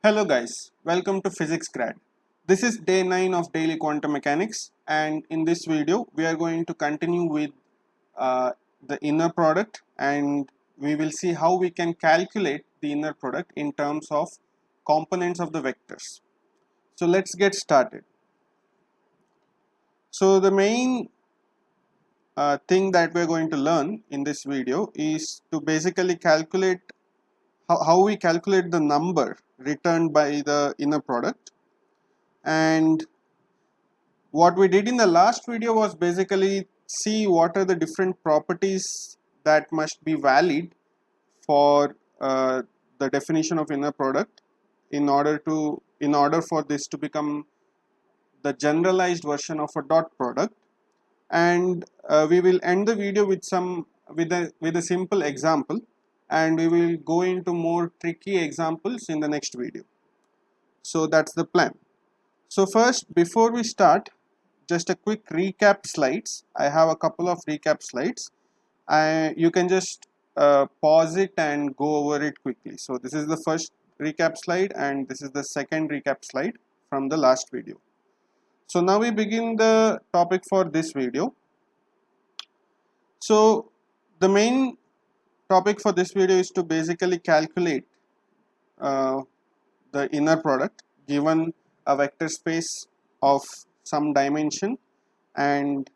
Hello guys, welcome to Physics Grad. This is day 9 of daily quantum mechanics, and in this video we are going to continue with the inner product, and we will see how we can calculate the inner product in terms of components of the vectors. So let's get started. So the main thing that we are going to learn in this video is to basically calculate how we calculate the number returned by the inner product. And what we did in the last video was basically see what are the different properties that must be valid for the definition of inner product in order for this to become the generalized version of a dot product. And we will end the video with a simple example, and we will go into more tricky examples in the next video. So that's the plan. So first, before we start, just a quick recap slides. I have a couple of recap slides. You can just pause it and go over it quickly. So this is the first recap slide, and this is the second recap slide from the last video. So now we begin the topic for this video. So the main topic for this video is to basically calculate the inner product given a vector space of some dimension, and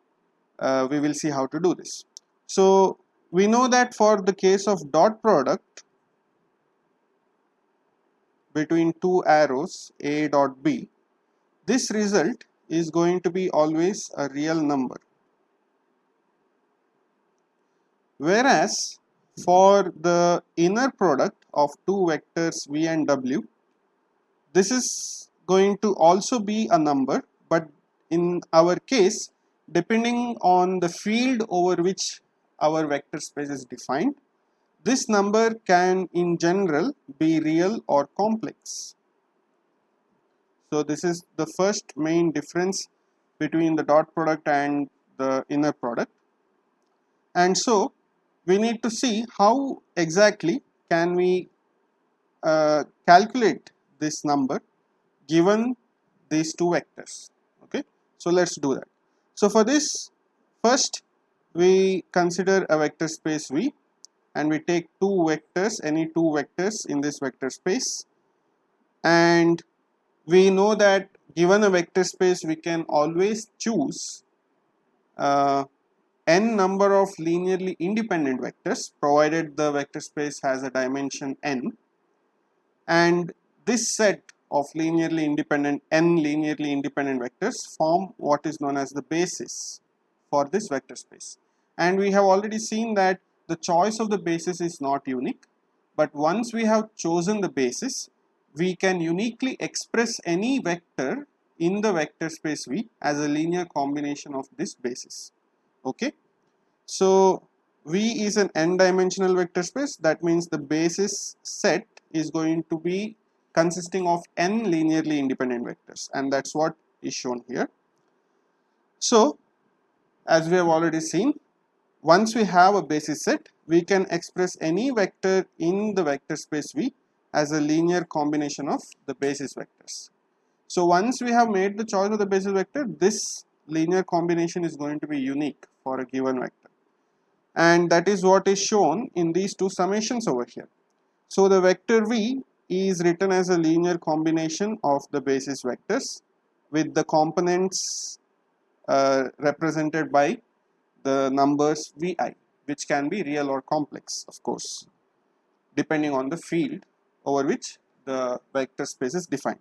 we will see how to do this. So we know that for the case of dot product between two arrows A dot B, this result is going to be always a real number, whereas for the inner product of two vectors V and W, this is going to also be a number, but in our case, depending on the field over which our vector space is defined, this number can in general be real or complex. So this is the first main difference between the dot product and the inner product. And so we need to see how exactly can we calculate this number given these two vectors. Okay, so let's do that. So for this, first we consider a vector space V, and we take two vectors, any two vectors in this vector space, and we know that given a vector space we can always choose n number of linearly independent vectors provided the vector space has a dimension n, and this set of linearly independent vectors form what is known as the basis for this vector space. And we have already seen that the choice of the basis is not unique, but once we have chosen the basis, we can uniquely express any vector in the vector space V as a linear combination of this basis. Okay, so V is an n-dimensional vector space. That means the basis set is going to be consisting of n linearly independent vectors, and that's what is shown here. So as we have already seen, once we have a basis set, we can express any vector in the vector space V as a linear combination of the basis vectors. So once we have made the choice of the basis vector, this linear combination is going to be unique for a given vector, and that is what is shown in these two summations over here. So the vector V is written as a linear combination of the basis vectors with the components represented by the numbers Vi, which can be real or complex, of course, depending on the field over which the vector space is defined.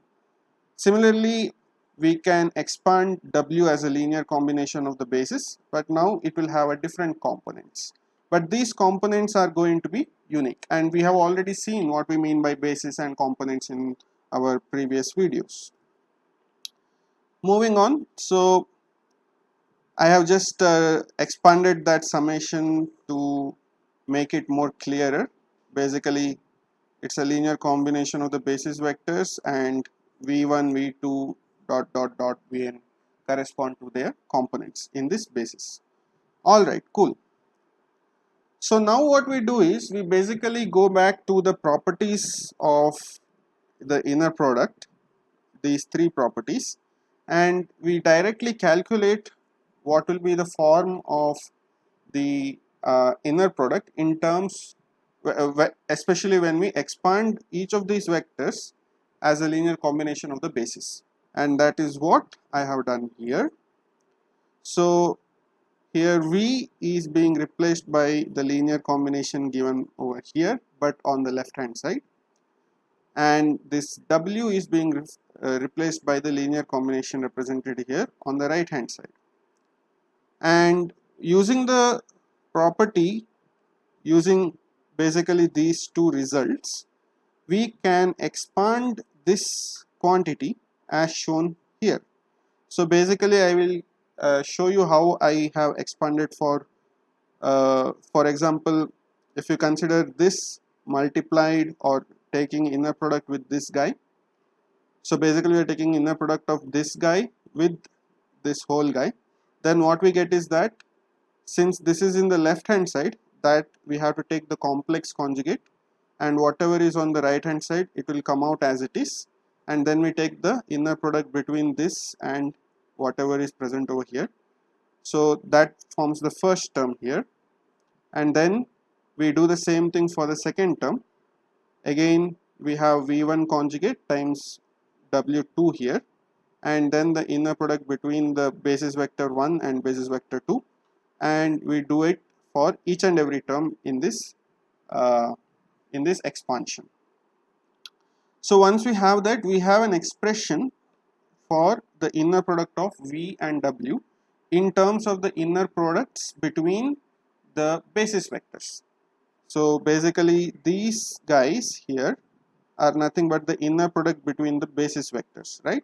Similarly, we can expand W as a linear combination of the basis, but now it will have a different components. But these components are going to be unique, and we have already seen what we mean by basis and components in our previous videos. Moving on, so I have just expanded that summation to make it more clearer. Basically, it's a linear combination of the basis vectors, and V1, V2, dot dot dot Vn correspond to their components in this basis. Alright, cool. So now what we do is we basically go back to the properties of the inner product, these three properties, and we directly calculate what will be the form of the inner product in terms, especially when we expand each of these vectors as a linear combination of the bases, and that is what I have done here. So here V is being replaced by the linear combination given over here, but on the left hand side, and this W is being replaced by the linear combination represented here on the right hand side. And using the property, using basically these two results, we can expand this quantity as shown here. So basically I will show you how I have expanded for example, if you consider this multiplied or taking inner product with this guy. So basically we are taking inner product of this guy with this whole guy. Then what we get is that since this is in the left hand side, that we have to take the complex conjugate, and whatever is on the right hand side, it will come out as it is, and then we take the inner product between this and whatever is present over here. So that forms the first term here, and then we do the same thing for the second term. Again we have V1 conjugate times W2 here, and then the inner product between the basis vector 1 and basis vector 2, and we do it for each and every term in this expansion. So once we have that, we have an expression for the inner product of V and W in terms of the inner products between the basis vectors. So basically these guys here are nothing but the inner product between the basis vectors, right?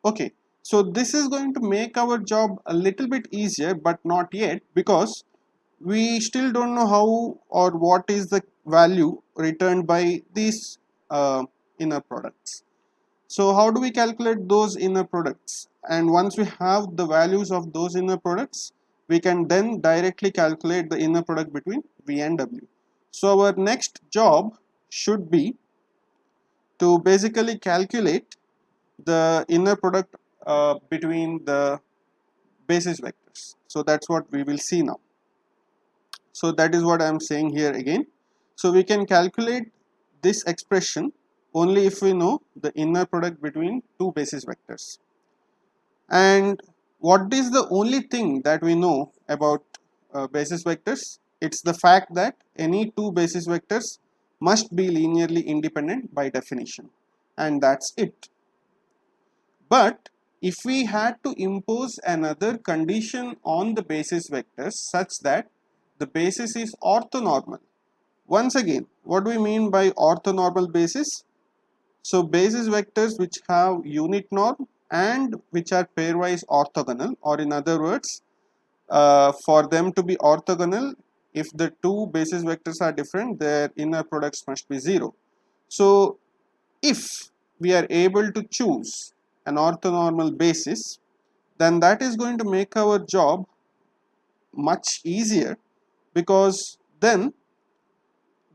Okay, so this is going to make our job a little bit easier, but not yet, because we still don't know how or what is the value returned by these inner products. So how do we calculate those inner products? And once we have the values of those inner products, we can then directly calculate the inner product between V and W. So our next job should be to basically calculate the inner product between the basis vectors. So that's what we will see now. So that is what I am saying here again. So we can calculate this expression only if we know the inner product between two basis vectors. And what is the only thing that we know about basis vectors? It's the fact that any two basis vectors must be linearly independent by definition, and that's it. But if we had to impose another condition on the basis vectors such that the basis is orthonormal. Once again, what do we mean by orthonormal basis? So basis vectors which have unit norm and which are pairwise orthogonal, or in other words, for them to be orthogonal, if the two basis vectors are different, their inner products must be 0. So if we are able to choose an orthonormal basis, then that is going to make our job much easier, because then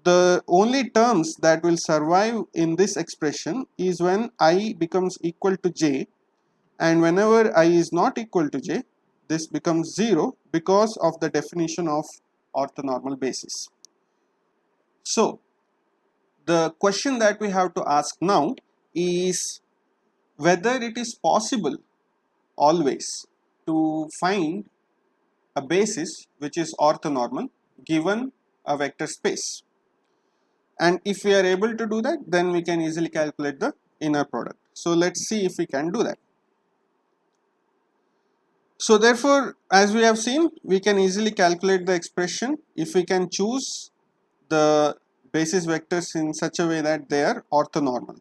the only terms that will survive in this expression is when I becomes equal to j, and whenever I is not equal to j, this becomes 0 because of the definition of orthonormal basis. So the question that we have to ask now is whether it is possible always to find a basis which is orthonormal given a vector space. And if we are able to do that, then we can easily calculate the inner product. So let's see if we can do that. So therefore, as we have seen, we can easily calculate the expression if we can choose the basis vectors in such a way that they are orthonormal.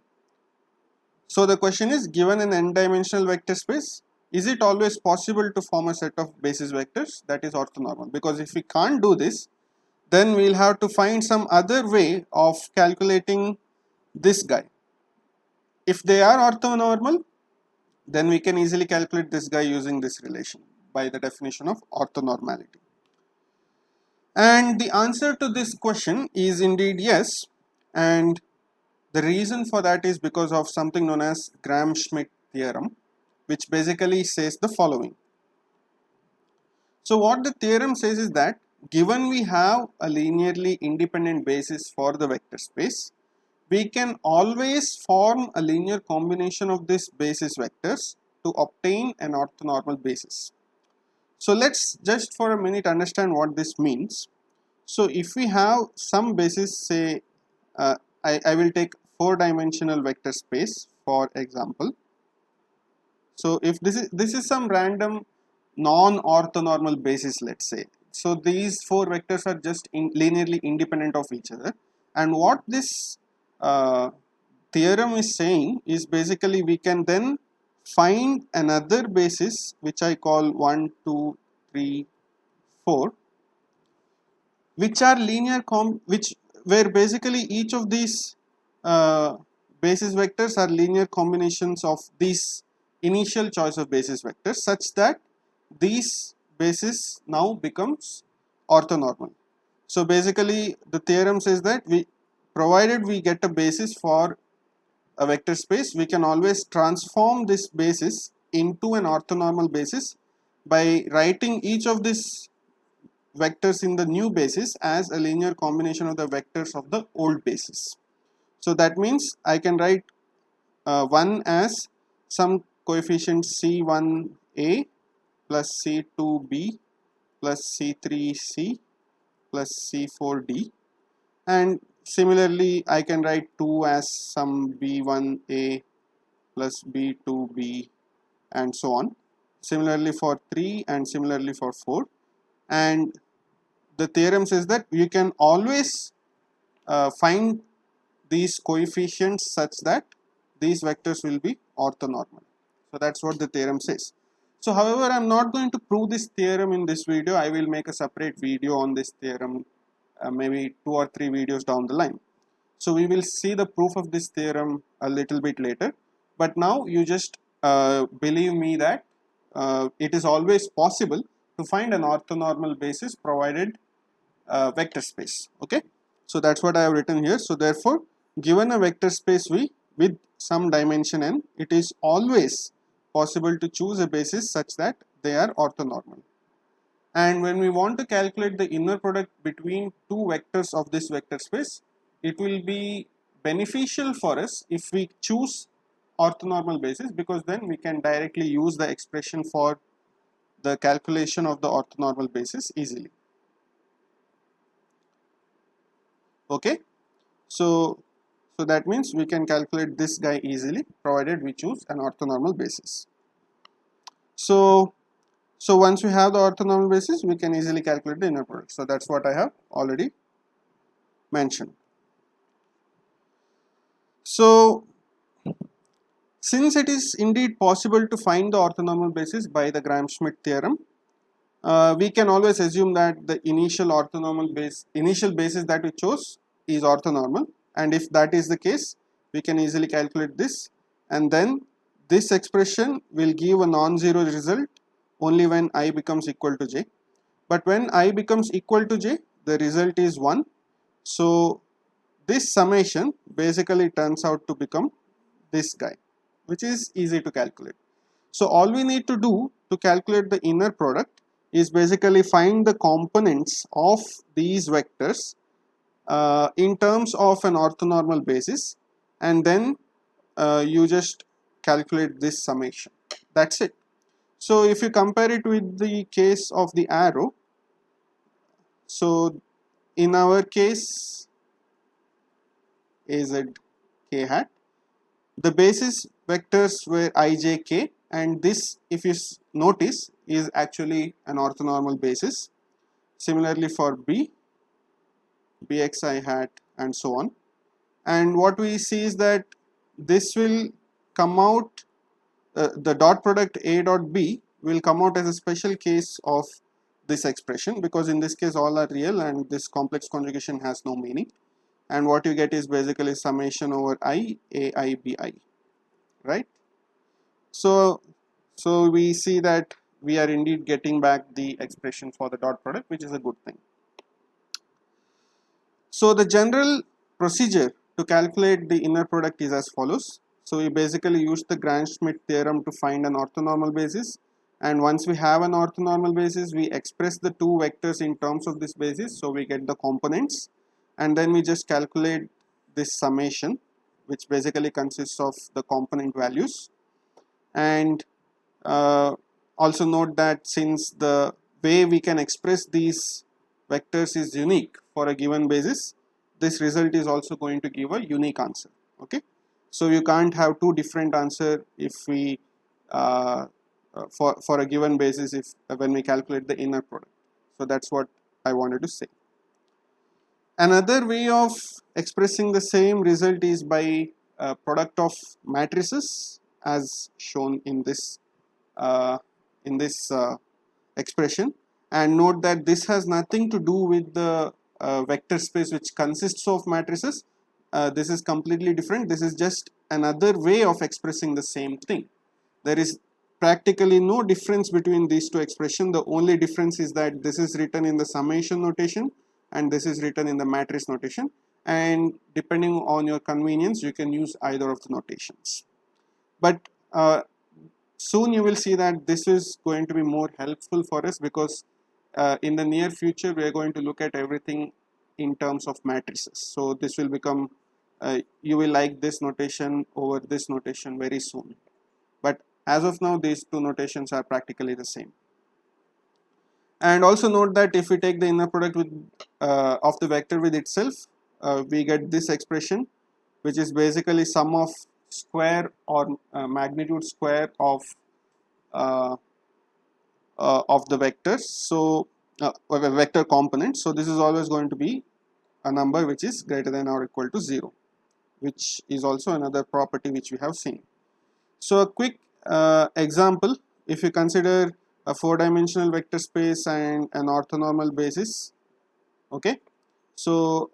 So the question is, given an n-dimensional vector space, is it always possible to form a set of basis vectors that is orthonormal? Because if we can't do this, then we'll have to find some other way of calculating this guy. If they are orthonormal, then we can easily calculate this guy using this relation by the definition of orthonormality. And the answer to this question is indeed yes, and The reason for that is because of something known as Gram-Schmidt theorem, which basically says the following. So what the theorem says is that given we have a linearly independent basis for the vector space, we can always form a linear combination of these basis vectors to obtain an orthonormal basis. So let's just for a minute understand what this means. So if we have some basis, say I will take 4-dimensional vector space for example. So if this is some random non-orthonormal basis, let's say. So these 4 vectors are just linearly independent of each other, and what this theorem is saying is basically we can then find another basis which I call 1, 2, 3, 4, which are linear where basically each of these basis vectors are linear combinations of these initial choice of basis vectors, such that these basis now becomes orthonormal. So basically the theorem says that provided we get a basis for a vector space, we can always transform this basis into an orthonormal basis by writing each of these vectors in the new basis as a linear combination of the vectors of the old basis. So that means I can write 1 as some coefficient C1a plus C2b plus C3c plus C4d, and similarly I can write 2 as some B1a plus B2b and so on, similarly for 3 and similarly for 4. And the theorem says that you can always find these coefficients such that these vectors will be orthonormal. So that's what the theorem says. So however, I'm not going to prove this theorem in this video. I will make a separate video on this theorem, maybe 2 or 3 videos down the line. So we will see the proof of this theorem a little bit later, but now you just believe me that it is always possible to find an orthonormal basis provided vector space. Okay, so that's what I have written here. So therefore, given a vector space V with some dimension n, it is always possible to choose a basis such that they are orthonormal. And when we want to calculate the inner product between two vectors of this vector space, it will be beneficial for us if we choose orthonormal basis, because then we can directly use the expression for the calculation of the orthonormal basis easily. Okay, so that means we can calculate this guy easily provided we choose an orthonormal basis. So once we have the orthonormal basis, we can easily calculate the inner product. So that's what I have already mentioned. So since it is indeed possible to find the orthonormal basis by the Gram-Schmidt theorem, we can always assume that the initial basis that we chose is orthonormal, and if that is the case, we can easily calculate this, and then this expression will give a non-zero result only when I becomes equal to j. But when I becomes equal to j, the result is 1. So this summation basically turns out to become this guy, which is easy to calculate. So all we need to do to calculate the inner product is basically find the components of these vectors in terms of an orthonormal basis, and then you just calculate this summation. That's it. So if you compare it with the case of the arrow, so in our case az k hat, the basis vectors were I, j, k, and this, if you notice, is actually an orthonormal basis. Similarly for b, bxi hat, and so on. And what we see is that this will come out, the dot product a dot b will come out as a special case of this expression, because in this case all are real and this complex conjugation has no meaning, and what you get is basically summation over I, ai, bi, right? So we see that we are indeed getting back the expression for the dot product, which is a good thing. So the general procedure to calculate the inner product is as follows. So we basically use the Gram-Schmidt theorem to find an orthonormal basis, and once we have an orthonormal basis, we express the two vectors in terms of this basis, so we get the components, and then we just calculate this summation, which basically consists of the component values. And also note that since the way we can express these vectors is unique for a given basis, this result is also going to give a unique answer. Okay, so you can't have two different answer if we for a given basis if when we calculate the inner product. So that's what I wanted to say. Another way of expressing the same result is by product of matrices, as shown in this expression. And note that this has nothing to do with the vector space which consists of matrices. This is completely different. This is just another way of expressing the same thing. There is practically no difference between these two expressions. The only difference is that this is written in the summation notation and this is written in the matrix notation, and depending on your convenience you can use either of the notations. But soon you will see that this is going to be more helpful for us, because in the near future we are going to look at everything in terms of matrices. So this will become you will like this notation over this notation very soon, but as of now these two notations are practically the same. And also note that if we take the inner product with of the vector with itself, we get this expression, which is basically sum of square or magnitude square of the vectors, so a vector component. So this is always going to be a number which is greater than or equal to 0, which is also another property which we have seen. So a quick example, if you consider a 4-dimensional vector space and an orthonormal basis. Okay, so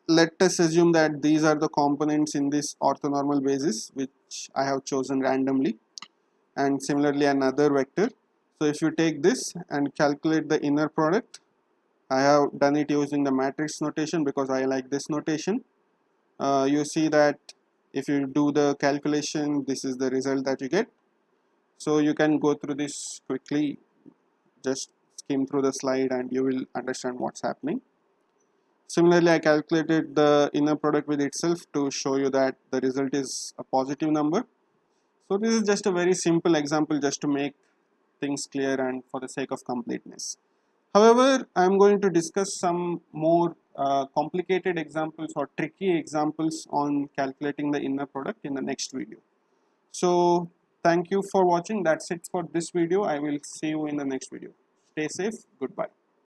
let us assume that these are the components in this orthonormal basis which I have chosen randomly, and similarly another vector. So if you take this and calculate the inner product, I have done it using the matrix notation because I like this notation. You see that if you do the calculation, this is the result that you get. So you can go through this quickly, just skim through the slide and you will understand what's happening. Similarly, I calculated the inner product with itself to show you that the result is a positive number. So this is just a very simple example just to make things clear and for the sake of completeness. However, I am going to discuss some more complicated examples or tricky examples on calculating the inner product in the next video. So thank you for watching. That's it for this video. I will see you in the next video. Stay safe. Goodbye.